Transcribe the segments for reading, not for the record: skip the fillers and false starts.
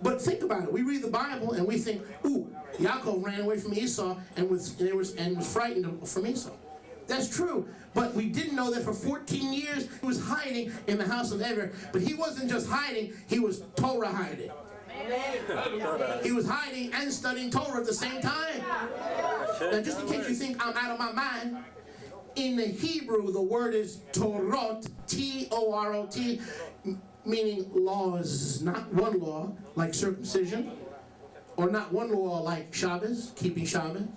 But think about it. We read the Bible and we think, ooh, Yaakov ran away from Esau and was frightened from Esau. That's true. But we didn't know that for 14 years he was hiding in the house of Ever. But he wasn't just hiding, he was Torah hiding. He was hiding and studying Torah at the same time. Now, just in case you think I'm out of my mind, in the Hebrew, the word is Torot, T-O-R-O-T, meaning laws, not one law, like circumcision, or not one law like Shabbos, keeping Shabbos.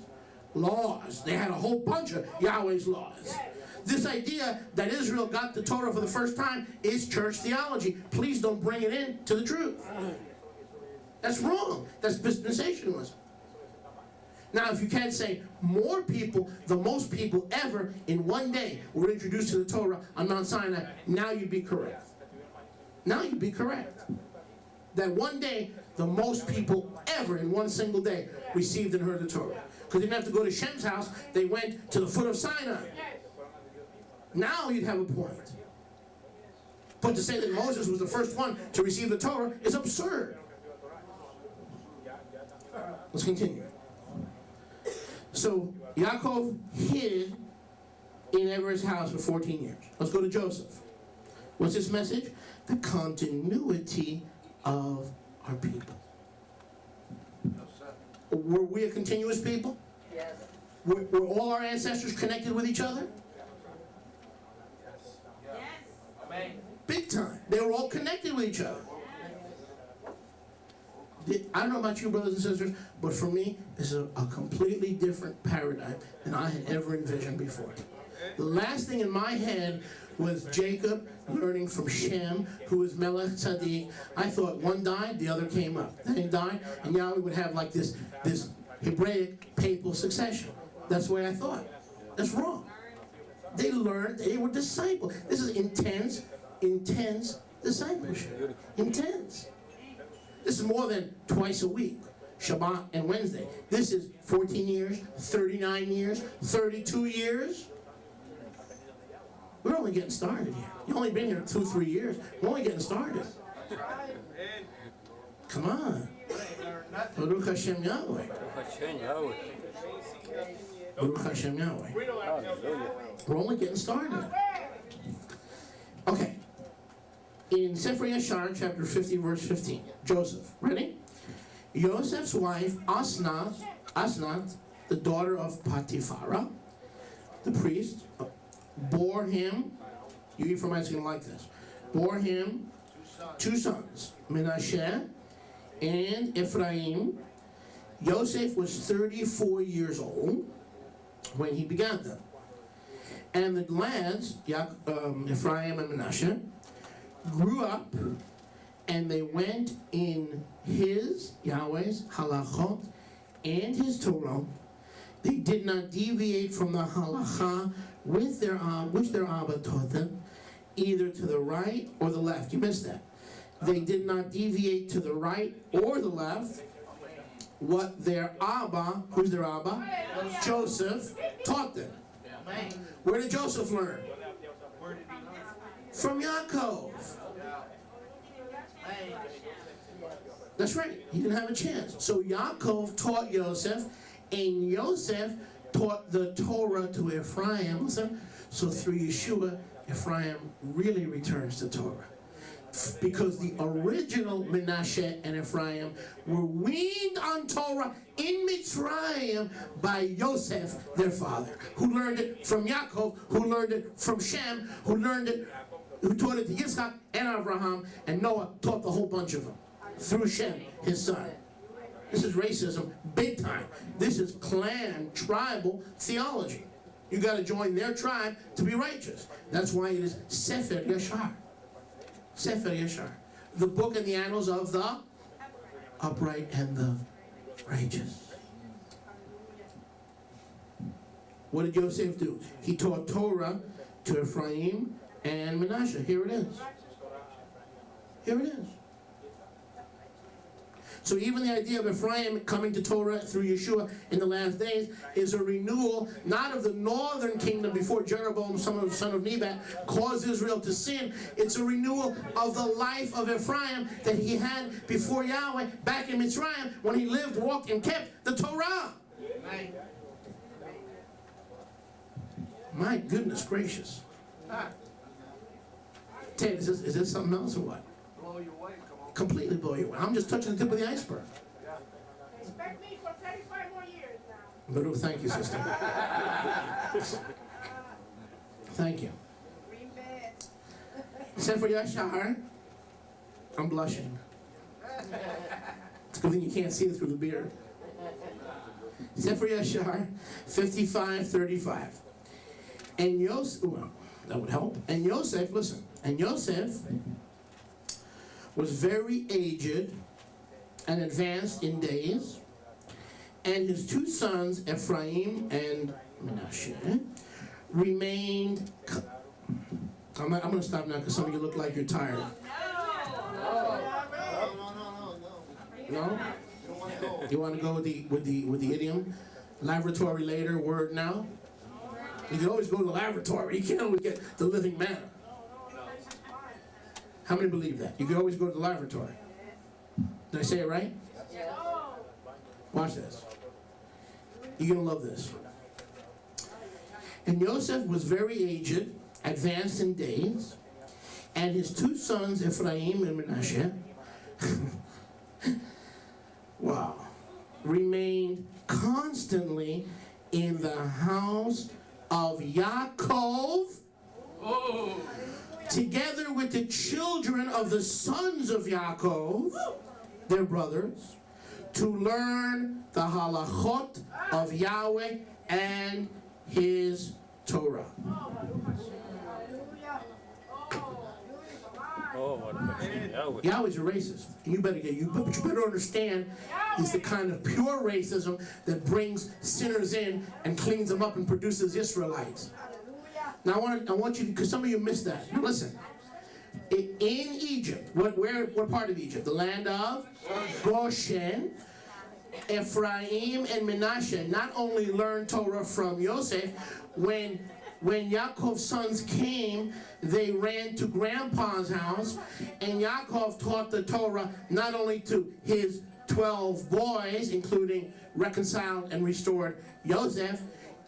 Laws. They had a whole bunch of Yahweh's laws. This idea that Israel got the Torah for the first time is church theology. Please don't bring it in to the truth. That's wrong. That's dispensationalism. Now, if you can't say more people, the most people ever in one day were introduced to the Torah on Mount Sinai, now you'd be correct. Now you'd be correct. That one day, the most people ever in one single day received and heard the Torah. Because they didn't have to go to Shem's house, they went to the foot of Sinai. Now you'd have a point. But to say that Moses was the first one to receive the Torah is absurd. Let's continue. So Yaakov hid in Everett's house for 14 years. Let's go to Joseph. What's his message? The continuity of our people. Were we a continuous people? Yes. Were all our ancestors connected with each other? Yes. Amen. Big time. They were all connected with each other. I don't know about you, brothers and sisters, but for me, it's a completely different paradigm than I had ever envisioned before. The last thing in my head was Jacob learning from Shem, who was Melech Tzaddik. I thought one died, the other came up. Then he died, and Yahweh would have like this Hebraic papal succession. That's the way I thought. That's wrong. They learned, they were disciples. This is intense discipleship. Intense. This is more than twice a week, Shabbat and Wednesday. This is 14 years, 39 years, 32 years. We're only getting started here. You've only been here 2-3 years. We're only getting started. Come on. Baruch Hashem Yahweh. Baruch Hashem Yahweh. We're only getting started. Okay. In Sefer Yahshar, chapter 50, verse 15. Joseph. Ready? Joseph's wife, Asnat, the daughter of Potiphar, the priest, bore him, you Ephraimites are going to like this, bore him 2 sons, Menashe and Ephraim. Joseph was 34 years old when he begat them. And the lads, Ephraim and Menashe, grew up, and they went in his, Yahweh's, halachot, and his Torah. They did not deviate from the halacha which their Abba taught them, either to the right or the left. You missed that. They did not deviate to the right or the left what their Abba, who's their Abba? Joseph, taught them. Where did Joseph learn? From Yaakov. That's right. He didn't have a chance. So Yaakov taught Yosef, and Yosef taught the Torah to Ephraim. So through Yeshua, Ephraim really returns to Torah. Because the original Menashe and Ephraim were weaned on Torah in Mitzrayim by Yosef, their father, who learned it from Yaakov, who learned it from Shem, who taught it to Yitzchak and Abraham, and Noah taught the whole bunch of them through Shem, his son. This is racism, big time. This is clan, tribal theology. You got to join their tribe to be righteous. That's why it is Sefer Yahshar. Sefer Yahshar, the book and the annals of the upright and the righteous. What did Yosef do? He taught Torah to Ephraim and Menashe. Here it is. Here it is. So even the idea of Ephraim coming to Torah through Yeshua in the last days is a renewal, not of the northern kingdom before Jeroboam, son of Nebat, caused Israel to sin. It's a renewal of the life of Ephraim that he had before Yahweh back in Mitzrayim when he lived, walked, and kept the Torah. My goodness gracious. Ted, is this something else or what? Blow you away, come on. Completely blow you away. I'm just touching the tip of the iceberg. Expect me for 35 more years now. But thank you, sister. Thank you. Green bed. Sefer Yahshar. I'm blushing. It's a good thing you can't see it through the beard. Sefer Yahshar 55:35. And Yosef, well, that would help. And Yosef, listen. And Yosef was very aged and advanced in days, and his two sons, Ephraim and Manasseh, remained. I'm going to stop now because some of you look like you're tired. No? You want to go with the idiom? Laboratory later, word now? You can always go to the laboratory. You can't always get the living manna. How many believe that? You can always go to the laboratory. Did I say it right? Watch this. You're going to love this. And Joseph was very aged, advanced in days, and his two sons, Ephraim and Manasseh, wow, remained constantly in the house of Yaakov, together with the children of the sons of Yaakov, their brothers, to learn the halachot of Yahweh and his Torah. Yahweh's a racist. And you better understand he's the kind of pure racism that brings sinners in and cleans them up and produces Israelites. Now I want you to, because some of you missed that. Now listen. In Egypt, what part of Egypt? The land of Goshen. Ephraim and Manasseh not only learned Torah from Yosef, when Yaakov's sons came, they ran to grandpa's house, and Yaakov taught the Torah not only to his 12 boys, including reconciled and restored Yosef,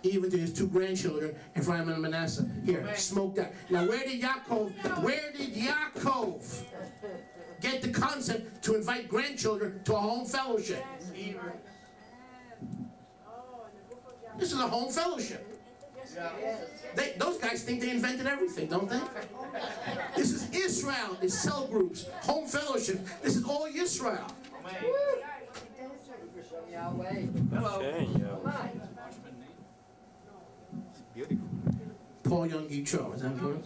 even to his two grandchildren, Ephraim and Manasseh. Here, smoke that. Now where did Yaakov get the concept to invite grandchildren to a home fellowship? This is a home fellowship. Those guys think they invented everything, don't they? This is Israel. It's cell groups, home fellowship. This is all Israel. Beautiful. Paul Young Cho, is that what?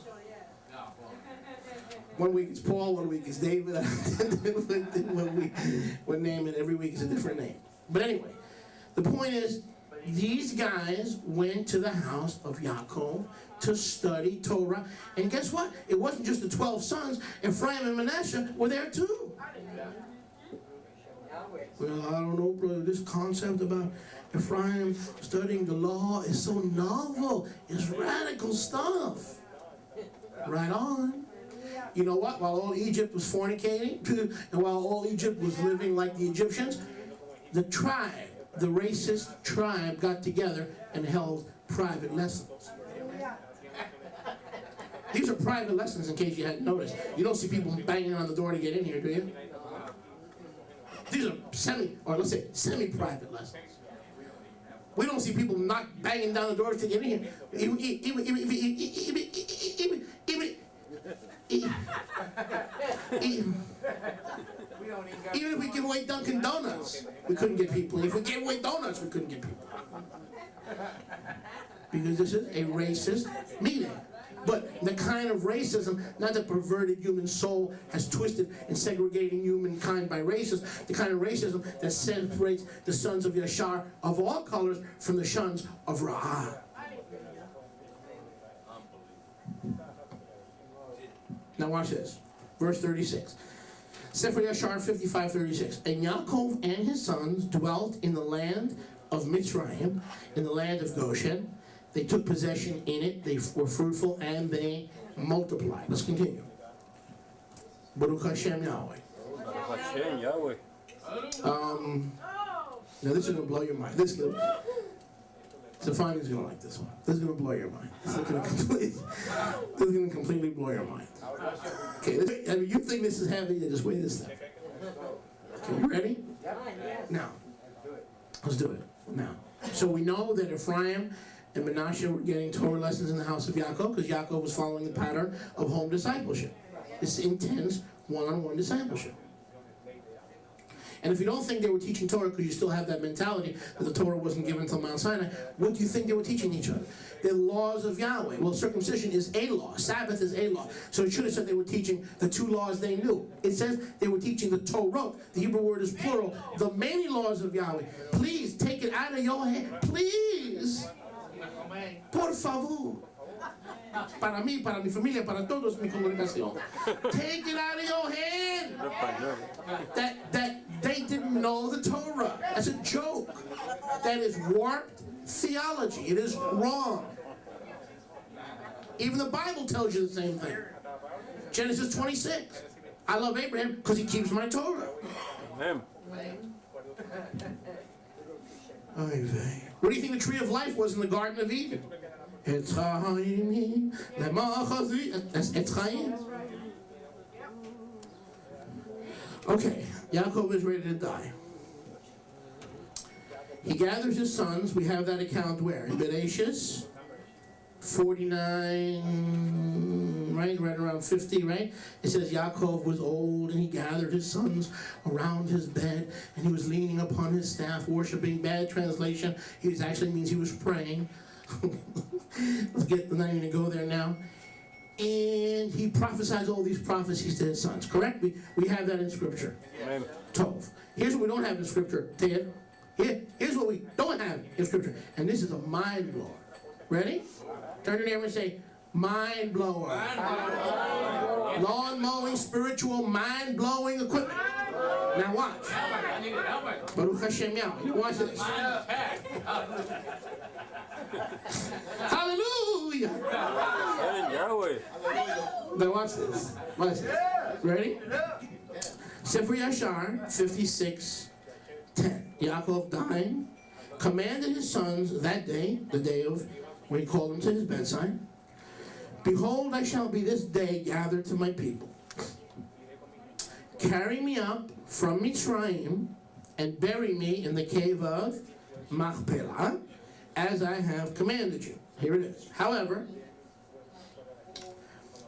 1 week it's Paul, 1 week it's David. 1 week we're naming, every week is a different name. But anyway, the point is, these guys went to the house of Yaakov to study Torah. And guess what? It wasn't just the 12 sons. Ephraim and Manasseh were there too. Well, I don't know, brother. This concept about Ephraim studying the law is so novel. It's radical stuff. Right on. You know what? While all Egypt was fornicating, and while all Egypt was living like the Egyptians, the racist tribe got together and held private lessons. These are private lessons, in case you hadn't noticed. You don't see people banging on the door to get in here, do you? These are semi-private lessons. We don't see people banging down the doors to get in here. Even if we give away Dunkin' Donuts, we couldn't get people. If we gave away donuts, we couldn't get people. Because this is a racist meeting. But the kind of racism, not the perverted human soul has twisted and segregating humankind by races, the kind of racism that separates the sons of Yahshar of all colors from the sons of Ra'ah. Now watch this. Verse 36. Sefer Yahshar 55:36. And Yaakov and his sons dwelt in the land of Mitzrayim, in the land of Goshen. They took possession in it, they were fruitful, and they multiplied. Let's continue. Baruch Hashem Yahweh. Hashem, Yahweh. Now this is going to blow your mind. Stefani's going to like this one. This is going to blow your mind. This is going to completely blow your mind. Okay, I mean, you think this is heavy, then just wait this thing. Okay, you ready? Now, let's do it. Now, so we know that Ephraim and Manasseh were getting Torah lessons in the house of Yaakov because Yaakov was following the pattern of home discipleship. This intense one-on-one discipleship. And if you don't think they were teaching Torah because you still have that mentality that the Torah wasn't given until Mount Sinai, what do you think they were teaching each other? The laws of Yahweh. Well, circumcision is a law. Sabbath is a law. So it should have said they were teaching the two laws they knew. It says they were teaching the Torah. The Hebrew word is plural. The many laws of Yahweh. Please take it out of your head. Please. Por favor. Para mí, para mi familia, para todos mi congregación. Take it out of your head. That they didn't know the Torah. That's a joke. That is warped theology. It is wrong. Even the Bible tells you the same thing. Genesis 26. I love Abraham because he keeps my Torah. Amen. What do you think the tree of life was in the Garden of Eden? That's Etzchaim. Okay, Yaakov is ready to die. He gathers his sons. We have that account where? In Bereshis 49, right around 50, right? It says Yaakov was old and he gathered his sons around his bed and he was leaning upon his staff, worshiping. Bad translation. It actually means he was praying. I'm not even going to go there now. And he prophesies all these prophecies to his sons, correct? We have that in Scripture. Amen. Tov. Here's what we don't have in Scripture, Ted. Here's what we don't have in Scripture. And this is a mind blower. Ready? Turn to your neighbor and say, mind blower. Lawn mowing, spiritual, mind blowing equipment. Now watch. Baruch Hashem Yahweh. Watch this. Hallelujah. Yahweh. Now watch this. Watch this. Ready? Sefer Yahshar 56:10. Yaakov dying, commanded his sons that day, the day of when he called them to his bedside, behold, I shall be this day gathered to my people. Carry me up from Mitzrayim and bury me in the cave of Machpelah, as I have commanded you. Here it is. However,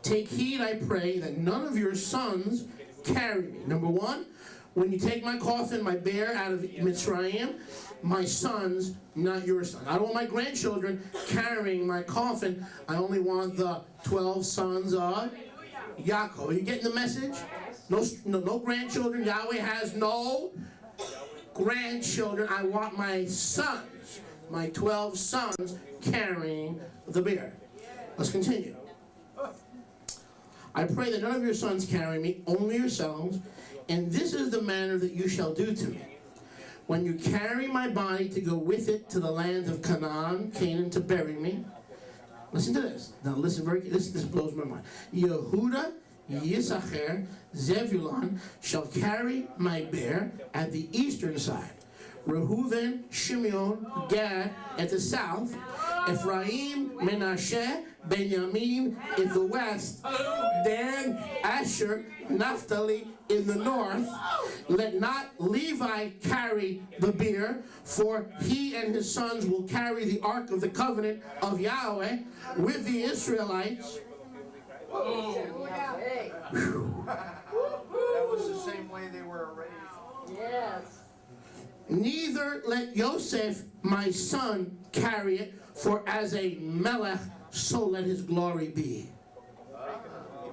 take heed, I pray, that none of your sons carry me. Number one, when you take my coffin, my bier out of Mitzrayim, my sons, not your son. I don't want my grandchildren carrying my coffin. I only want the 12 sons of Yaakov. Are you getting the message? No grandchildren. Yahweh has no grandchildren. I want my sons, my 12 sons, carrying the bier. Let's continue. I pray that none of your sons carry me, only yourselves, and this is the manner that you shall do to me. When you carry my body to go with it to the land of Canaan to bury me. Listen to this. Now listen very carefully. This blows my mind. Yehuda, Yisachar, Zebulun shall carry my bier at the eastern side. Reuven, Shimeon, Gad at the south. Ephraim, Menashe, Benjamin in the west. Dan, Asher, Naphtali in the north. Let not Levi carry the bier, for he and his sons will carry the ark of the covenant of Yahweh with the Israelites. That was the same way they were already. Yes. Neither let Yosef, my son, carry it, for as a melech, so let his glory be. He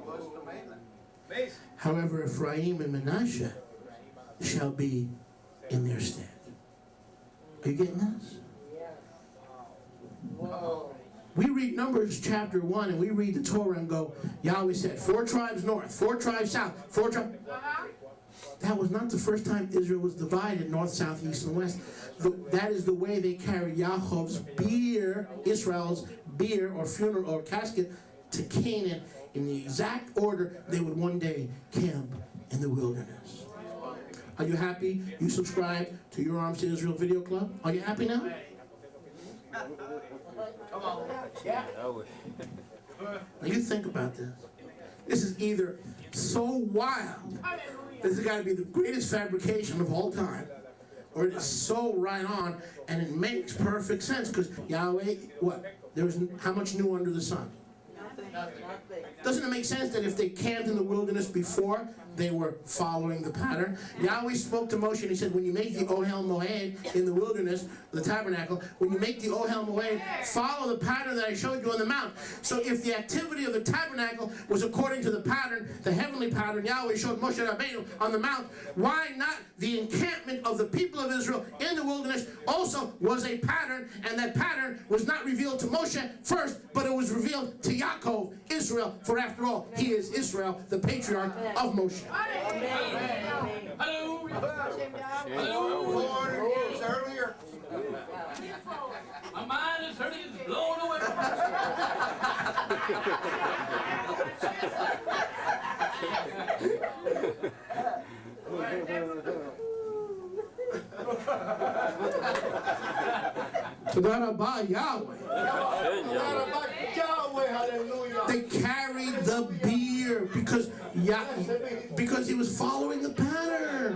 was the man. However, Ephraim and Manasseh shall be in their stead. Are you getting this? Whoa. We read Numbers chapter 1 and we read the Torah and go, Yahweh said, 4 tribes north, 4 tribes south, 4 tribes. That was not the first time Israel was divided, north, south, east, and west. That is the way they carried Yaakov's bier, Israel's bier or funeral or casket, to Canaan in the exact order they would one day camp in the wilderness. Are you happy you subscribed to Your Arms to Israel video club? Are you happy now? Come on. Yahweh. Now you think about this. This is either so wild, this has got to be the greatest fabrication of all time, or it is so right on, and it makes perfect sense, because Yahweh, what? There was how much new under the sun? Doesn't it make sense that if they camped in the wilderness before, they were following the pattern? Yahweh spoke to Moshe and he said, when you make the Ohel Moed in the wilderness, the tabernacle, when you make the Ohel Moed, follow the pattern that I showed you on the mount. So if the activity of the tabernacle was according to the pattern, the heavenly pattern Yahweh showed Moshe Rabbeinu on the mount, why not the encampment of the people of Israel in the wilderness also was a pattern, and that pattern was not revealed to Moshe first, but it was revealed to Yaakov, Israel, for after all, he is Israel, the patriarch of Moshe. Hallelujah. 400 years earlier. My mind is hurting, it's blown away. Todah Rabbah, Yahweh. Hashem Yahweh. Yahweh, hallelujah. They carried the bier because he was following the pattern.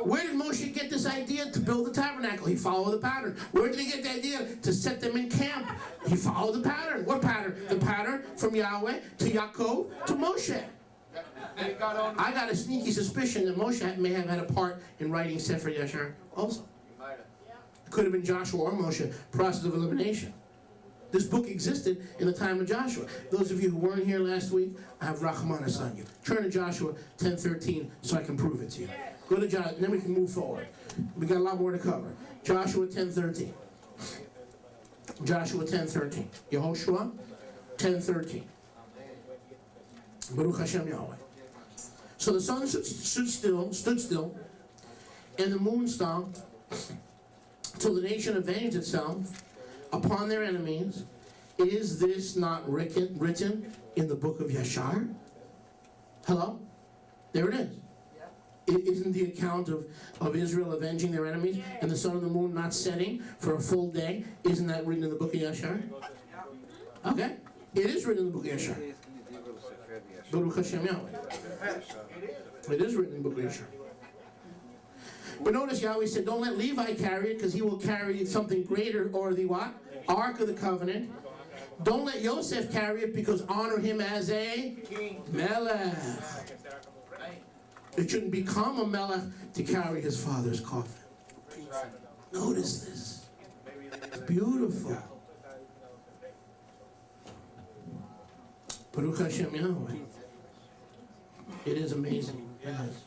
Where did Moshe get this idea to build the tabernacle? He followed the pattern. Where did he get the idea to set them in camp? He followed the pattern. What pattern? The pattern from Yahweh to Yaakov to Moshe. I got a sneaky suspicion that Moshe may have had a part in writing Sefer Yahshar also. It could have been Joshua or Moshe, process of elimination. This book existed in the time of Joshua. Those of you who weren't here last week, I have Rachmanis on you. Turn to Joshua 10:13 so I can prove it to you. Go to Joshua, and then we can move forward. We got a lot more to cover. Joshua 10:13. Joshua 10:13. Yehoshua 10:13. Baruch Hashem Yahweh. So the sun stood still, and the moon stopped, till the nation avenged itself upon their enemies. Is this not written in the book of Yahshar? Hello? There it is. It isn't the account of Israel avenging their enemies and the sun and the moon not setting for a full day. Isn't that written in the book of Yahshar? Okay. It is written in the book of Yahshar. Baruch Hashem Yahweh. It is written in the book of Yahshar. But notice Yahweh said, don't let Levi carry it, because he will carry something greater, or the what? Ark of the covenant. Don't let Yosef carry it, because honor him as a melech. It shouldn't become a melech to carry his father's coffin. Notice this. It's beautiful. Baruch Hashem Yahweh. It is amazing. It is.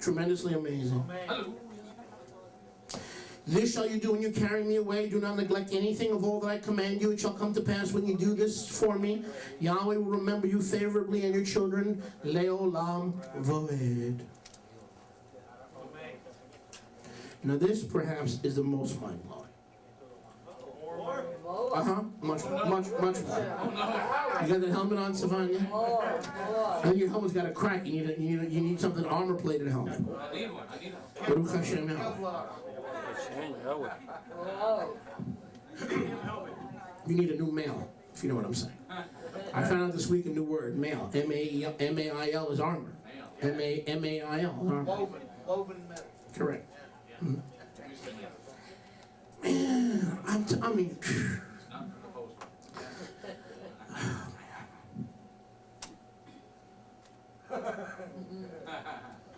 Tremendously amazing. This shall you do when you carry me away. Do not neglect anything of all that I command you. It shall come to pass when you do this for me. Yahweh will remember you favorably and your children. Leolam voed. Now this perhaps is the most mind-blowing. Much more. You got that helmet on, Savannah? I think your helmet's got a crack. You need something armor-plated helmet. I need one. Baruch Hashem Yahweh. Hashem Yahweh. You need a new mail, if you know what I'm saying. I found out this week a new word, mail. M-A-I-L is armor. M-A-I-L is armor. Woven metal. Correct. Mm. Man, I mean,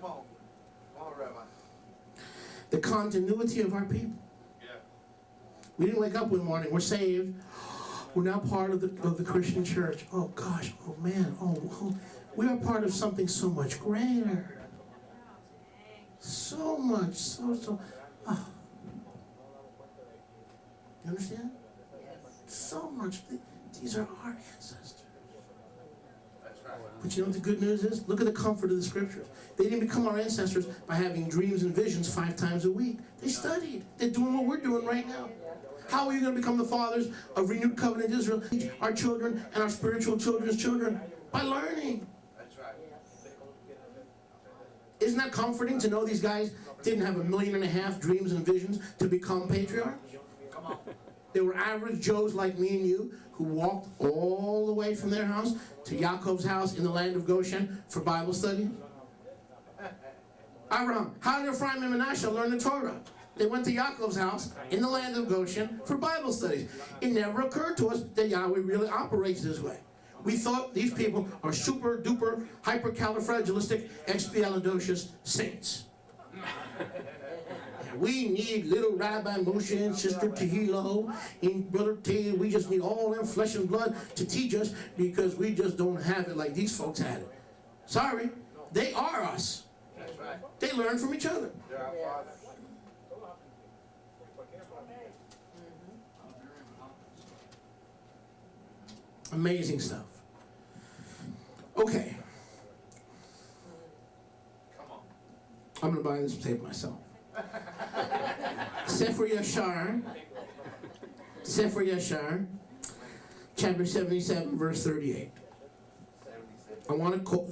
Come on, Rabbi. the continuity of our people. We didn't wake up one morning, we're saved, we're now part of the Christian church. Oh gosh, oh man, oh, we are part of something so much greater. So much, so, oh. You understand? So much, these are our ancestors. That's right. But you know what the good news is? Look at the comfort of the scriptures. They didn't become our ancestors by having dreams and visions 5 times a week. They studied. They're doing what we're doing right now. How are you going to become the fathers of renewed covenant Israel? Teach our children and our spiritual children's children by learning. That's right. Isn't that comforting to know these guys didn't have 1.5 million dreams and visions to become patriarchs? Come on. They were average Joes like me and you who walked all the way from their house to Yaakov's house in the land of Goshen for Bible study. Abraham, how did Ephraim and Manasseh learn the Torah? They went to Yaakov's house in the land of Goshen for Bible studies. It never occurred to us that Yahweh really operates this way. We thought these people are super duper hypercalifragilistic expialidocious saints. We need little Rabbi Moshe and Sister Tehillah and Brother Tay. We just need all them flesh and blood to teach us because we just don't have it like these folks had it. Sorry, they are us. That's right. They learn from each other. They're our fathers. Amazing stuff. Okay, Come on. I'm going to buy this tape myself. Sefer Yahshar, chapter 77, verse 38. I want to call,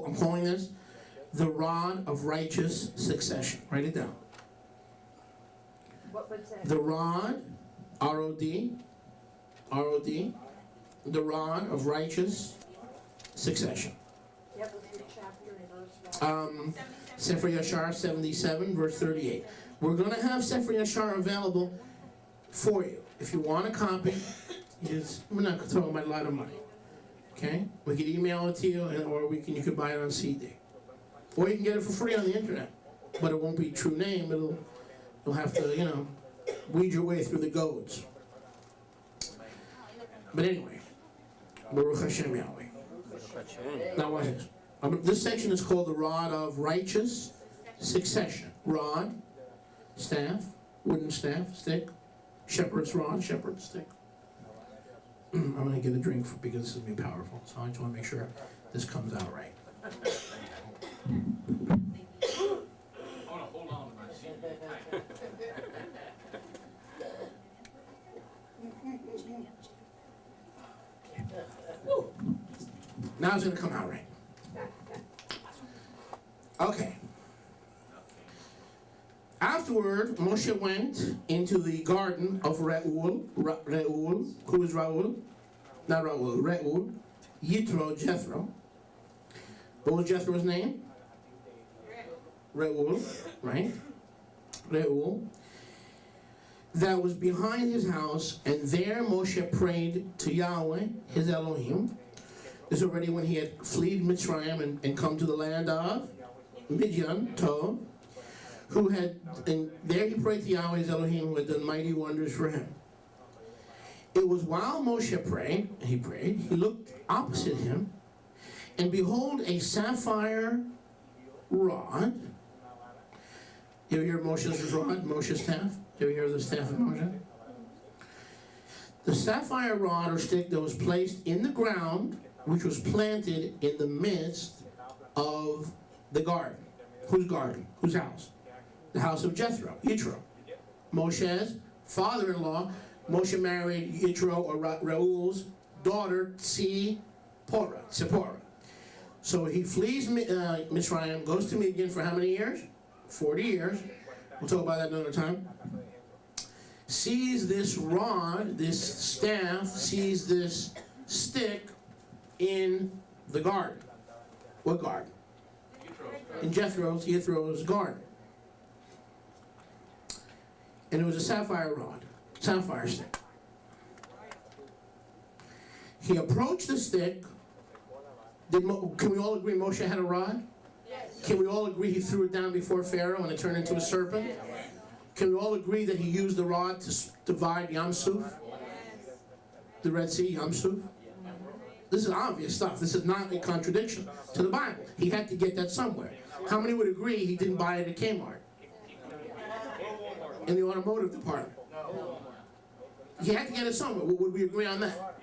I'm calling this the rod of righteous succession. Write it down. What's that? The rod, R-O-D, the rod of righteous succession. Yep, what's the chapter and verse? Sefer Yahshar 77, verse 38. We're going to have Sefer Yahshar available for you. If you want a copy, we're not talking about a lot of money. Okay? We can email it to you, or you could buy it on CD. Or you can get it for free on the internet. But it won't be true name. You'll have to, weed your way through the goads. But anyway, Baruch Hashem Yahweh. Now watch this. This section is called the rod of righteous succession. Rod, staff, wooden staff, stick, shepherd's rod, shepherd's stick. I'm going to get a drink because this is going to be powerful, so I just want to make sure this comes out right. I want to hold on to my seat. Now it's going to come out right. Okay. Afterward, Moshe went into the garden of Reuel. Who is Reuel? Not Reuel, Reuel. Yitro, Jethro. What was Jethro's name? Reuel, right? Reuel. That was behind his house, and there Moshe prayed to Yahweh, his Elohim. This is already when he had fled Mitzrayim and come to the land of Midian, Tov, and there he prayed to Yahweh, his Elohim, who had done mighty wonders for him. It was while Moshe prayed, he looked opposite him, and behold, a sapphire rod. You ever hear of Moshe's rod, Moshe's staff? You ever hear of the staff of Moshe? The sapphire rod or stick that was placed in the ground, which was planted in the midst of the garden. Whose garden? Whose house? The house of Jethro, Yitro. Moshe's father-in-law. Moshe married Yitro or Reuel's daughter, Zipporah. So he flees Mitzrayim, goes to Midian for how many years? 40 years. We'll talk about that another time. Sees this rod, this staff, sees this stick in the garden. What garden? In Yitro's garden. And it was a sapphire rod, sapphire stick. He approached the stick. Can we all agree Moshe had a rod? Yes. Can we all agree he threw it down before Pharaoh and it turned into a serpent? Yes. Can we all agree that he used the rod to divide Yam Suf? Yes. The Red Sea, Yam Suf? This is obvious stuff. This is not a contradiction to the Bible. He had to get that somewhere. How many would agree he didn't buy it at Kmart? In the automotive department. He had to get it somewhere. Would we agree on that?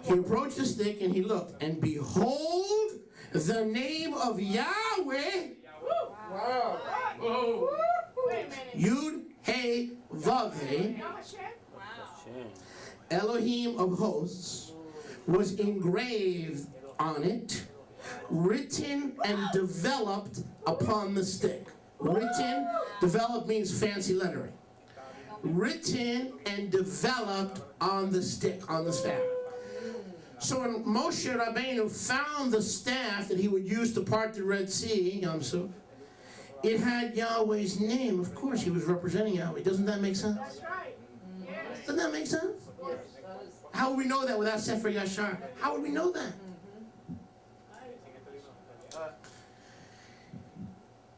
He approached the stick and he looked, and behold, the name of Yahweh, Whoa. Wait a minute. Yud He Vav He, Shame. Elohim of hosts, was engraved on it, written and developed upon the stick. Written, developed means fancy lettering. Written and developed on the stick, on the staff. So when Moshe Rabbeinu found the staff that he would use to part the Red Sea, Yam Suf, it had Yahweh's name. Of course, he was representing Yahweh. Doesn't that make sense? That's right. Yes. Doesn't that make sense? How would we know that without Sefer Yahshar? How would we know that?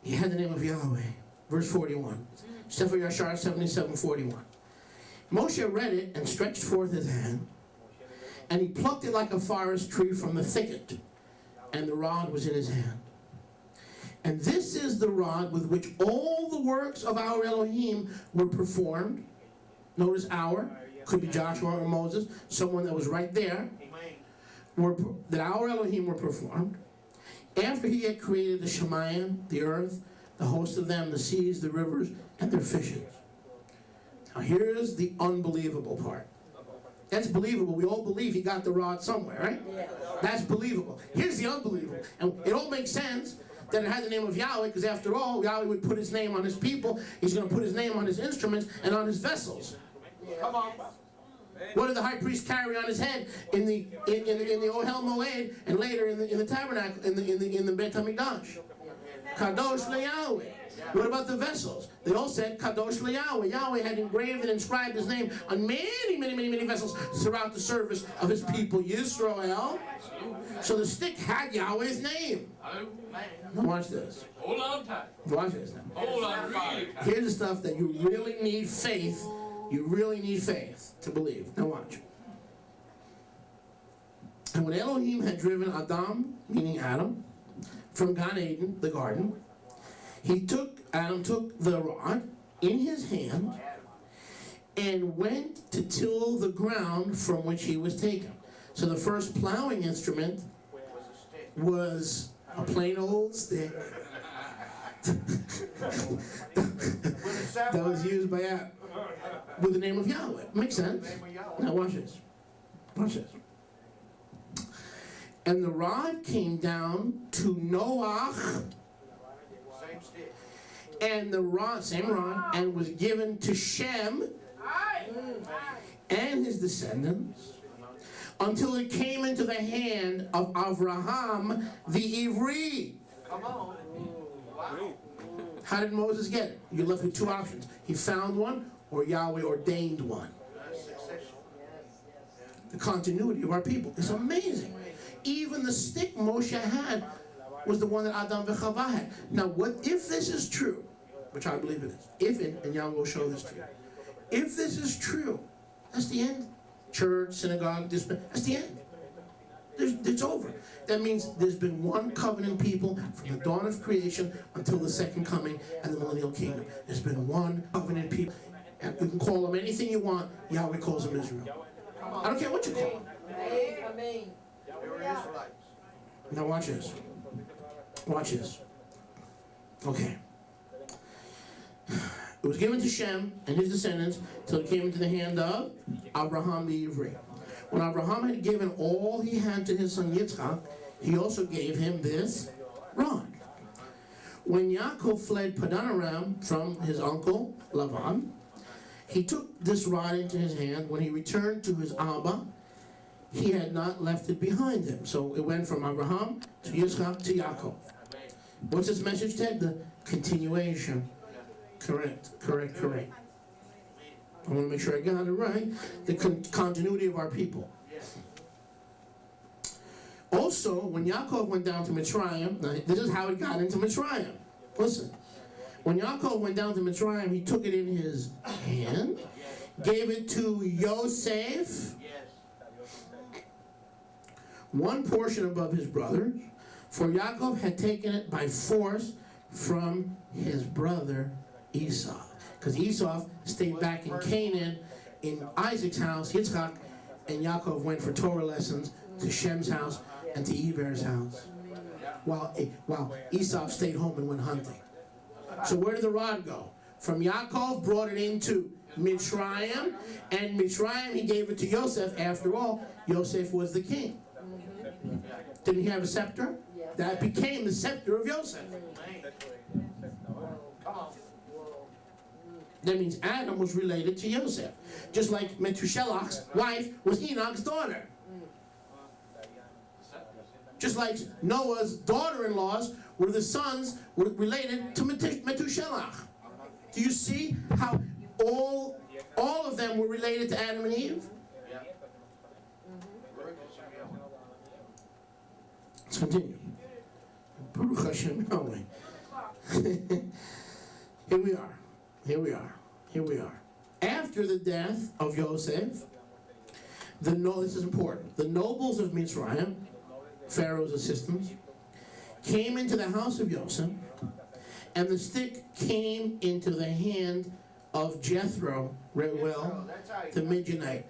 He had the name of Yahweh. Verse 41. Sefer Yahshar 77:41. Moshe read it and stretched forth his hand, and he plucked it like a forest tree from the thicket, and the rod was in his hand. And this is the rod with which all the works of our Elohim were performed. Notice our, could be Joshua or Moses, someone that was right there, that our Elohim were performed. After he had created the Shemayim, the earth, the host of them, the seas, the rivers, and their fishes. Now here's the unbelievable part. That's believable. We all believe he got the rod somewhere, right? Yeah. That's believable. Here's the unbelievable. And it all makes sense that it had the name of Yahweh, because after all, Yahweh would put his name on his people. He's going to put his name on his instruments and on his vessels. Come on. What did the high priest carry on his head in the Ohel Moed and later in the tabernacle in the Beit Hamikdash? Kadosh LeYahweh. What about the vessels? They all said Kadosh LeYahweh. Yahweh had engraved and inscribed his name on many vessels throughout the service of his people Yisrael. So the stick had Yahweh's name. Now watch this. Hold on tight. Watch this now. Hold on really tight. Here's the stuff that you really need faith. You really need faith to believe. Now watch. And when Elohim had driven Adam, meaning Adam, from Gan Eden, the garden, Adam took the rod in his hand and went to till the ground from which he was taken. So the first plowing instrument was a plain old stick that was used by Adam with the name of Yahweh. Makes sense. Now watch this. Watch this. And the rod came down to Noach, Same stick. and the rod, same rod, and was given to Shem and his descendants until it came into the hand of Avraham the Ivri. Come on. Wow. How did Moses get it? You're left with two options. He found one, or Yahweh ordained one. Succession. The continuity of our people is amazing. Even the stick Moshe had was the one that Adam v'Chava had. Now, what if this is true, which I believe it is, and Yahweh will show this to you. If this is true, that's the end. Church, synagogue, that's the end. It's over. That means there's been one covenant people from the dawn of creation until the second coming and the millennial kingdom. There's been one covenant people. And you can call them anything you want. Yahweh calls them Israel. I don't care what you call them. Amen. They were Israelites. Now watch this. Watch this. Okay. It was given to Shem and his descendants till it came into the hand of Abraham the Ivri. When Abraham had given all he had to his son Yitzchak, he also gave him this rod. When Yaakov fled Padan Aram from his uncle Lavan, he took this rod into his hand. When he returned to his Abba, he had not left it behind him. So it went from Abraham to Yitzchak to Yaakov. What's this message, Ted? The continuation. Correct. I want to make sure I got it right. The continuity of our people. Also, when Yaakov went down to Mitzrayim, now this is how he got into Mitzrayim. Listen. When Yaakov went down to Mitzrayim, he took it in his hand, gave it to Yosef, one portion above his brothers, for Yaakov had taken it by force from his brother Esau. Because Esau stayed back in Canaan in Isaac's house, Yitzchak and Yaakov went for Torah lessons to Shem's house and to Eber's house, while Esau stayed home and went hunting. So where did the rod go? From Yaakov, brought it into Mitzrayim, and Mitzrayim, he gave it to Yosef. After all, Yosef was the king. Didn't he have a scepter? That became the scepter of Yosef. That means Adam was related to Yosef. Just like Methuselah's wife was Enoch's daughter. Just like Noah's daughter-in-laws were the sons were related to Methuselah. Do you see how all of them were related to Adam and Eve? Let's continue. Baruch Hashem Yahweh. Here we are. After the death of Yosef, this is important. The nobles of Mitzrayim, Pharaoh's assistants, came into the house of Yosef, and the stick came into the hand of Jethro, Reuel, the Midianite.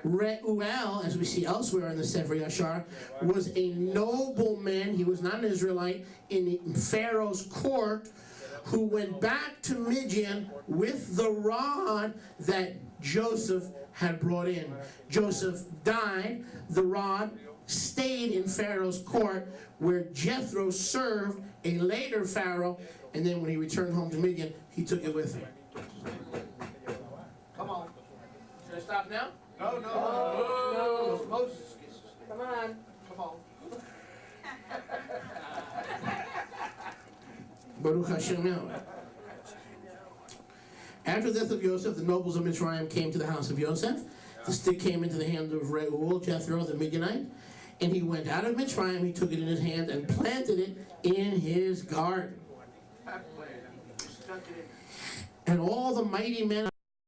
Reuel, as we see elsewhere in the Sefer Yahshar, was a nobleman. He was not an Israelite in Pharaoh's court, who went back to Midian with the rod that Joseph had brought in. Joseph died. The rod stayed in Pharaoh's court, where Jethro served a later Pharaoh, and then when he returned home to Midian, he took it with him. Come on. Should I stop now? No. Moses gets to stay. Come on. Come on. Baruch Hashem Yahweh. After the death of Yosef, the nobles of Mitzrayim came to the house of Yosef. The stick came into the hand of Reuel, Jethro, the Midianite, and he went out of Mitzrayim. He took it in his hand and planted it in his garden. And all the mighty men